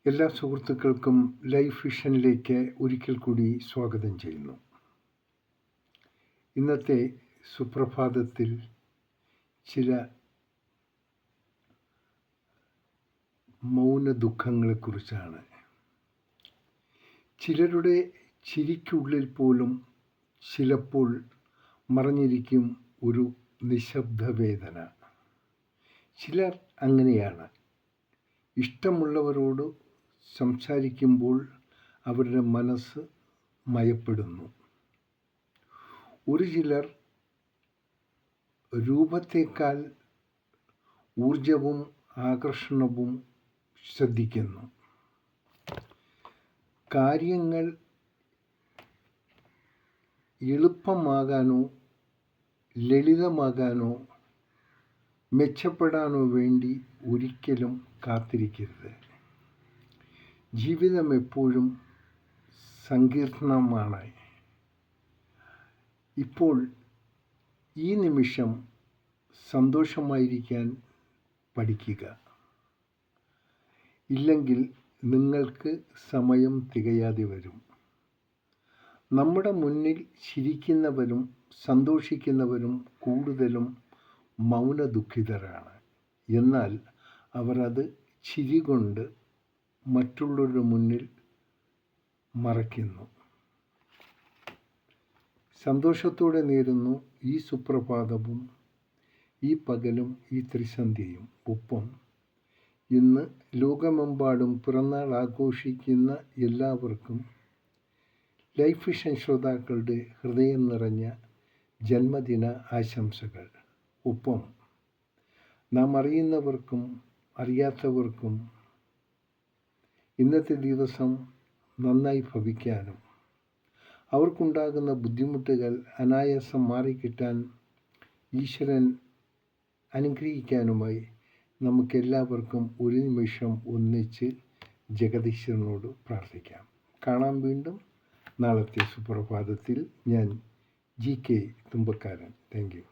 എല്ലാ സുഹൃത്തുക്കൾക്കും ലൈഫ് വിഷനിലേക്ക് ഒരിക്കൽ കൂടി സ്വാഗതം ചെയ്യുന്നു. ഇന്നത്തെ സുപ്രഭാതത്തിൽ ചില മൗന ദുഃഖങ്ങളെക്കുറിച്ചാണ്. ചിലരുടെ ചിരിക്കുള്ളിൽ പോലും ചിലപ്പോൾ മറഞ്ഞിരിക്കും ഒരു നിശബ്ദ വേദന. ചിലർ അങ്ങനെയാണ്. ഇഷ്ടമുള്ളവരോട് സംസാരിക്കുമ്പോൾ അവരുടെ മനസ്സ് മയപ്പെടുന്നു. ഒരു ചിലർ രൂപത്തേക്കാൾ ഊർജവും ആകർഷണവും ശ്രദ്ധിക്കുന്നു. കാര്യങ്ങൾ എളുപ്പമാകാനോ ലളിതമാകാനോ മെച്ചപ്പെടാനോ വേണ്ടി ഒരിക്കലും കാത്തിരിക്കരുത്. ജീവിതം എപ്പോഴും സങ്കീർണമാണ്. ഇപ്പോൾ ഈ നിമിഷം സന്തോഷമായിരിക്കാൻ പഠിക്കുക. ഇല്ലെങ്കിൽ നിങ്ങൾക്ക് സമയം തികയാതെ വരും. നമ്മുടെ മുന്നിൽ ചിരിക്കുന്നവരും സന്തോഷിക്കുന്നവരും കൂടുതലും മൗന ദുഃഖിതരാണ്. എന്നാൽ അവർ അത് ചിരി കൊണ്ട് മറ്റുള്ളവരുടെ മുന്നിൽ മറയ്ക്കുന്നു. സന്തോഷത്തോടെ നേരുന്നു ഈ സുപ്രഭാതവും ഈ പകലും ഈ ത്രിസന്ധ്യയും. ഒപ്പം ഇന്ന് ലോകമെമ്പാടും പിറന്നാൾ ആഘോഷിക്കുന്ന എല്ലാവർക്കും ലൈഫ് വിഷൻ ശ്രോതാക്കളുടെ ഹൃദയം നിറഞ്ഞ ജന്മദിന ആശംസകൾ. ഒപ്പം നാം അറിയുന്നവർക്കും അറിയാത്തവർക്കും ഇന്നത്തെ ദിവസം നന്നായി ഭവിക്കാനും അവർക്കുണ്ടാകുന്ന ബുദ്ധിമുട്ടുകൾ അനായാസം മാറിക്കിട്ടാൻ ഈശ്വരൻ അനുഗ്രഹിക്കാനുമായി നമുക്കെല്ലാവർക്കും ഒരു നിമിഷം ഒന്നിച്ച് ജഗദീശ്വരനോട് പ്രാർത്ഥിക്കാം. കാണാം വീണ്ടും നാളത്തെ സുപ്രഭാതത്തിൽ. ഞാൻ GK തുമ്പക്കാരൻ. Thank you.